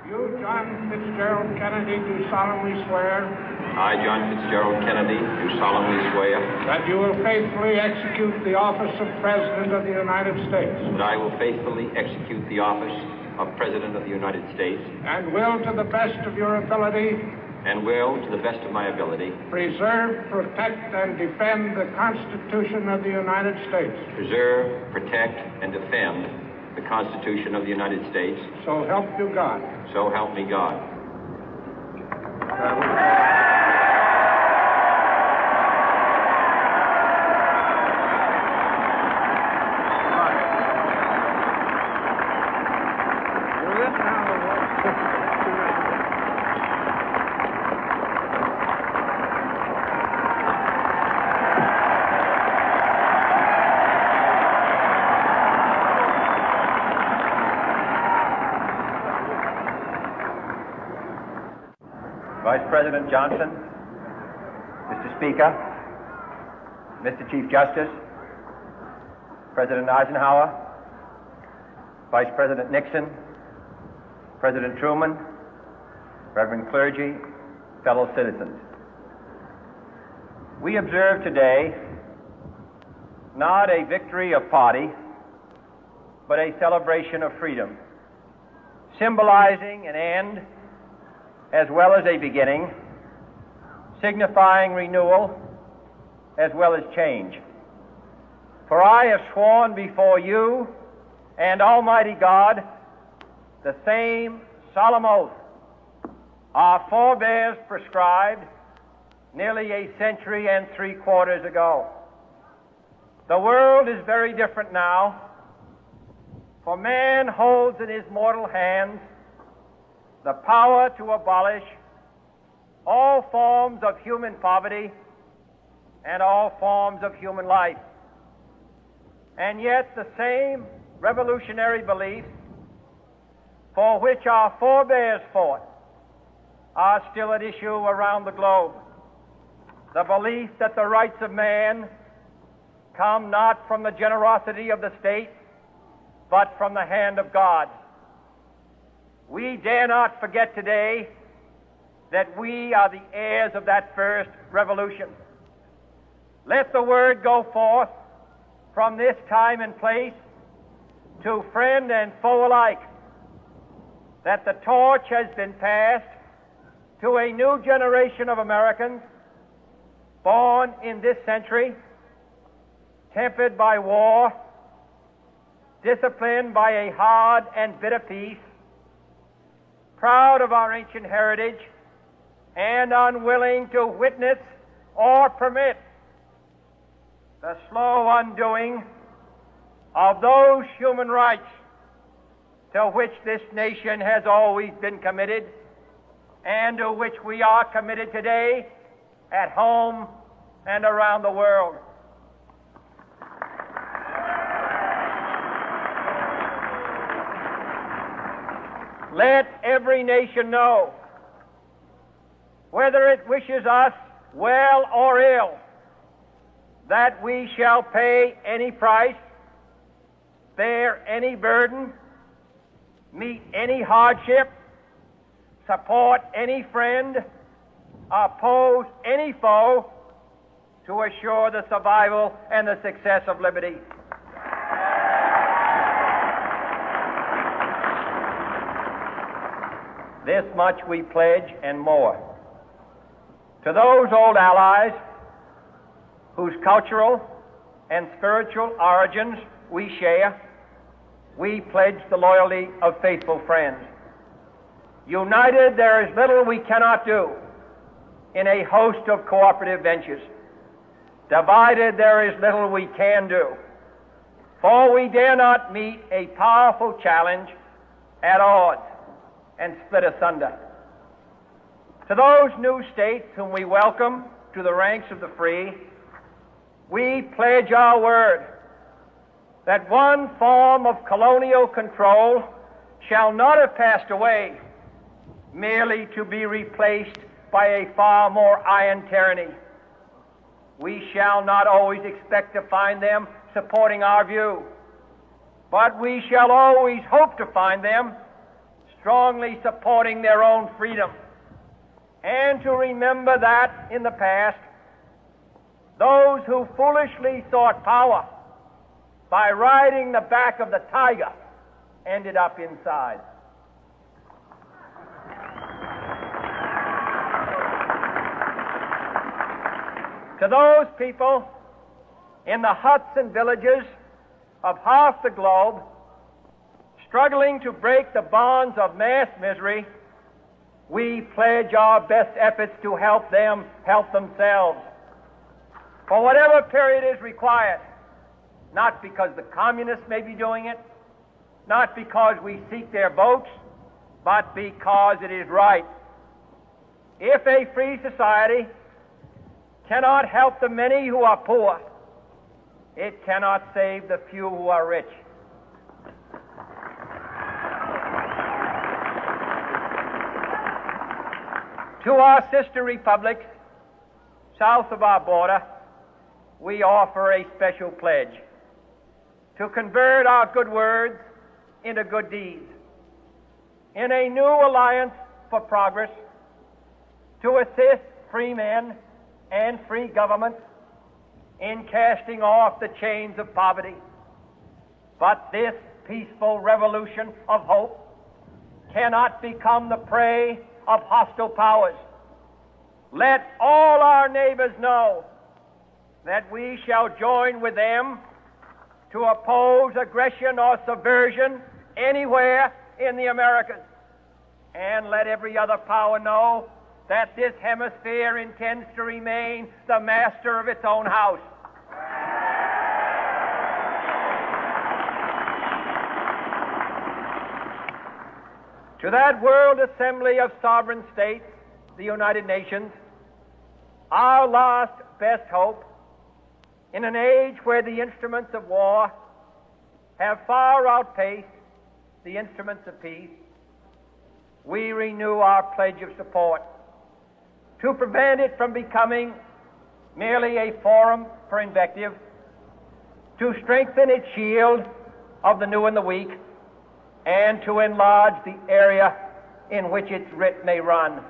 You, John Fitzgerald Kennedy, do solemnly swear I, John Fitzgerald Kennedy, do solemnly swear that you will faithfully execute the office of President of the United States that I will faithfully execute the office of President of the United States and will, to the best of your ability, and will, to the best of my ability, preserve, protect, and defend the Constitution of the United States. preserve, protect, and defend the Constitution of the United States. So help you God. So help me God. Vice President Johnson, Mr. Speaker, Mr. Chief Justice, President Eisenhower, Vice President Nixon, President Truman, Reverend clergy, fellow citizens. We observe today not a victory of party, but a celebration of freedom, symbolizing an end as well as a beginning, signifying renewal as well as change. For I have sworn before you and Almighty God the same solemn oath our forebears prescribed nearly a century and 3/4 ago. The world is very different now, for man holds in his mortal hands the power to abolish all forms of human poverty and all forms of human life. And yet the same revolutionary beliefs for which our forebears fought are still at issue around the globe. The belief that the rights of man come not from the generosity of the state, but from the hand of God. We dare not forget today that we are the heirs of that first revolution. Let the word go forth from this time and place to friend and foe alike that the torch has been passed to a new generation of Americans born in this century, tempered by war, disciplined by a hard and bitter peace, proud of our ancient heritage, and unwilling to witness or permit the slow undoing of those human rights to which this nation has always been committed and to which we are committed today at home and around the world. Let every nation know, whether it wishes us well or ill, that we shall pay any price, bear any burden, meet any hardship, support any friend, oppose any foe to assure the survival and the success of liberty. This much we pledge and more. To those old allies whose cultural and spiritual origins we share, we pledge the loyalty of faithful friends. United, there is little we cannot do in a host of cooperative ventures. Divided, there is little we can do, for we dare not meet a powerful challenge at odds and split asunder. To those new states whom we welcome to the ranks of the free, we pledge our word that one form of colonial control shall not have passed away, merely to be replaced by a far more iron tyranny. We shall not always expect to find them supporting our view, but we shall always hope to find them strongly supporting their own freedom, and to remember that in the past, those who foolishly sought power by riding the back of the tiger ended up inside. To those people in the huts and villages of half the globe struggling to break the bonds of mass misery, we pledge our best efforts to help them help themselves for whatever period is required, not because the communists may be doing it, not because we seek their votes, but because it is right. If a free society cannot help the many who are poor, it cannot save the few who are rich. To our sister republics south of our border, we offer a special pledge to convert our good words into good deeds, in a new alliance for progress, to assist free men and free governments in casting off the chains of poverty. But this peaceful revolution of hope cannot become the prey of hostile powers. Let all our neighbors know that we shall join with them to oppose aggression or subversion anywhere in the Americas. And let every other power know that this hemisphere intends to remain the master of its own house. To that World Assembly of Sovereign States, the United Nations, our last best hope, in an age where the instruments of war have far outpaced the instruments of peace, we renew our pledge of support to prevent it from becoming merely a forum for invective, to strengthen its shield of the new and the weak, and to enlarge the area in which its writ may run.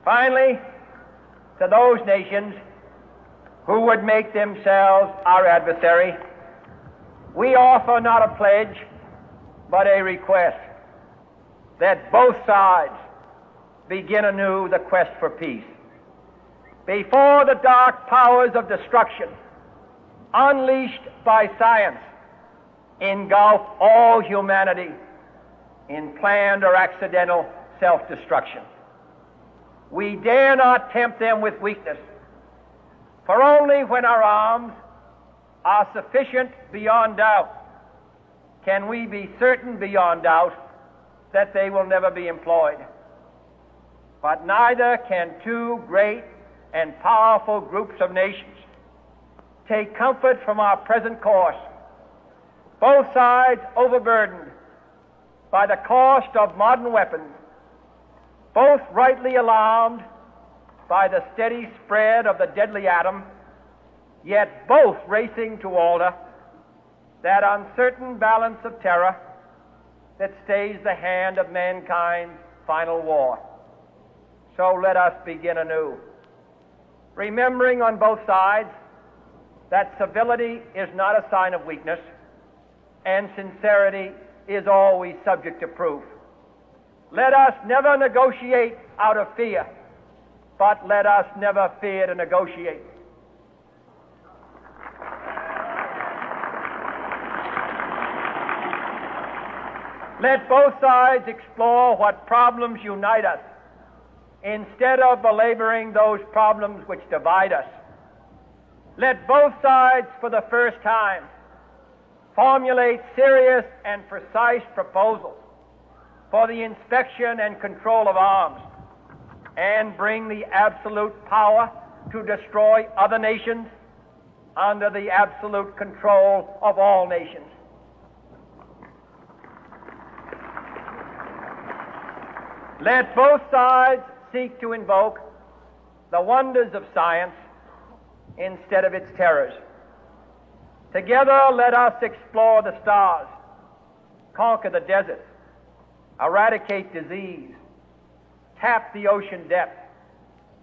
Finally, to those nations who would make themselves our adversary, we offer not a pledge, but a request that both sides begin anew the quest for peace. Before the dark powers of destruction, unleashed by science, engulf all humanity in planned or accidental self-destruction, we dare not tempt them with weakness, for only when our arms are sufficient beyond doubt can we be certain beyond doubt that they will never be employed. But neither can two great and powerful groups of nations take comfort from our present course, both sides overburdened by the cost of modern weapons, both rightly alarmed by the steady spread of the deadly atom, yet both racing to alter that uncertain balance of terror that stays the hand of mankind's final war. So let us begin anew, remembering on both sides that civility is not a sign of weakness, and sincerity is always subject to proof. Let us never negotiate out of fear, but let us never fear to negotiate. Let both sides explore what problems unite us, instead of belaboring those problems which divide us. Let both sides, for the first time, formulate serious and precise proposals for the inspection and control of arms, and bring the absolute power to destroy other nations under the absolute control of all nations. Let both sides seek to invoke the wonders of science instead of its terrors. Together, let us explore the stars, conquer the deserts, eradicate disease, tap the ocean depth,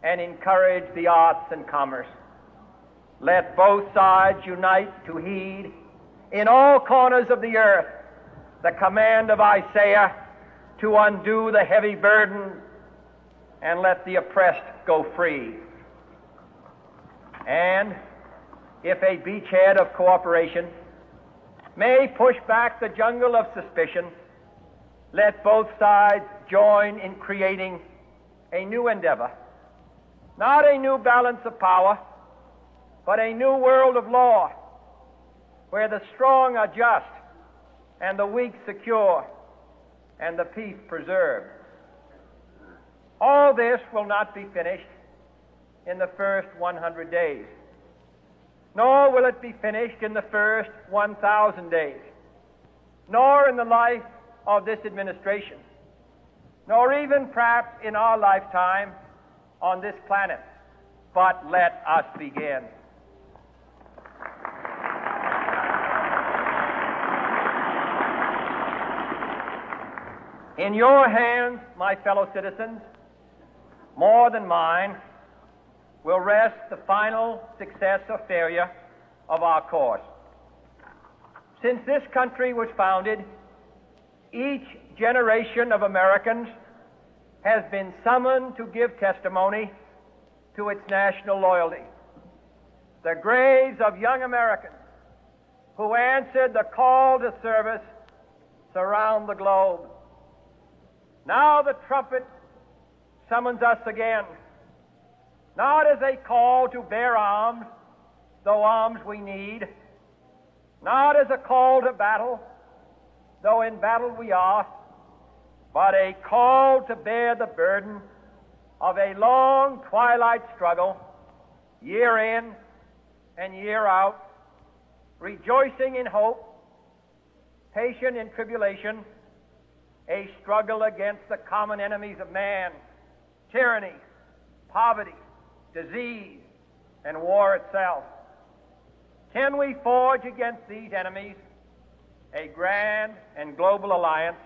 and encourage the arts and commerce. Let both sides unite to heed in all corners of the earth the command of Isaiah to undo the heavy burden and let the oppressed go free. And if a beachhead of cooperation may push back the jungle of suspicion, let both sides join in creating a new endeavor, not a new balance of power, but a new world of law, where the strong are just and the weak secure and the peace preserved. All this will not be finished in the first 100 days, nor will it be finished in the first 1,000 days, nor in the life of this administration, nor even perhaps in our lifetime on this planet. But let us begin. In your hands, my fellow citizens, more than mine, will rest the final success or failure of our course. Since this country was founded, each generation of Americans has been summoned to give testimony to its national loyalty. The graves of young Americans who answered the call to service surround the globe. Now the trumpet summons us again, not as a call to bear arms, though arms we need, not as a call to battle, though in battle we are, but a call to bear the burden of a long twilight struggle, year in and year out, rejoicing in hope, patient in tribulation, a struggle against the common enemies of man, tyranny, poverty, disease, and war itself. Can we forge against these enemies a grand and global alliance,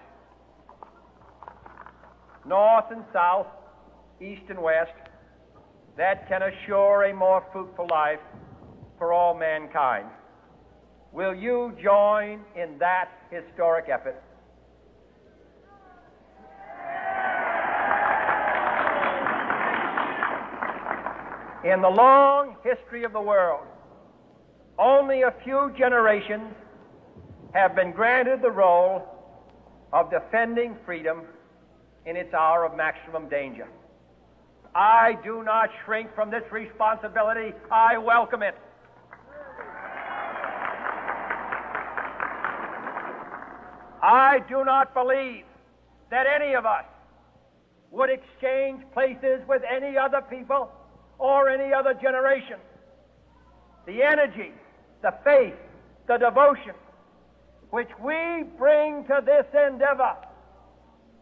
north and south, east and west, that can assure a more fruitful life for all mankind? Will you join in that historic effort? In the long history of the world, only a few generations have been granted the role of defending freedom in its hour of maximum danger. I do not shrink from this responsibility. I welcome it. I do not believe that any of us would exchange places with any other people or any other generation. The energy, the faith, the devotion which we bring to this endeavor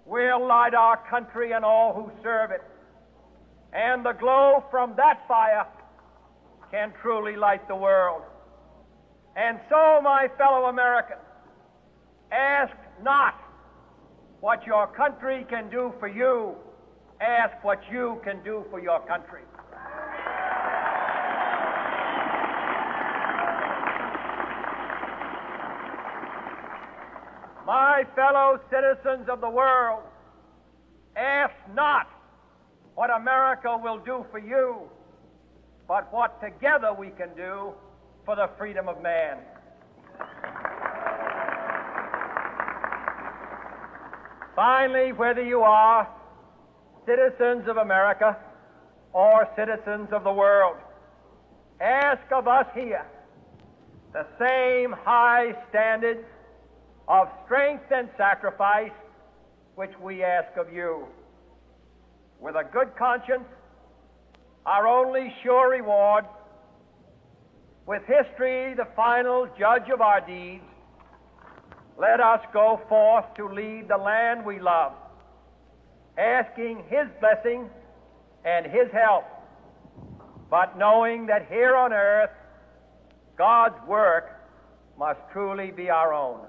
will light our country and all who serve it. And the glow from that fire can truly light the world. And so, my fellow Americans, ask not what your country can do for you. Ask what you can do for your country. My fellow citizens of the world, ask not what America will do for you, but what together we can do for the freedom of man. Finally, whether you are citizens of America or citizens of the world, ask of us here the same high standards of strength and sacrifice which we ask of you. With a good conscience, our only sure reward, with history the final judge of our deeds, let us go forth to lead the land we love, asking His blessing and His help, but knowing that here on earth God's work must truly be our own.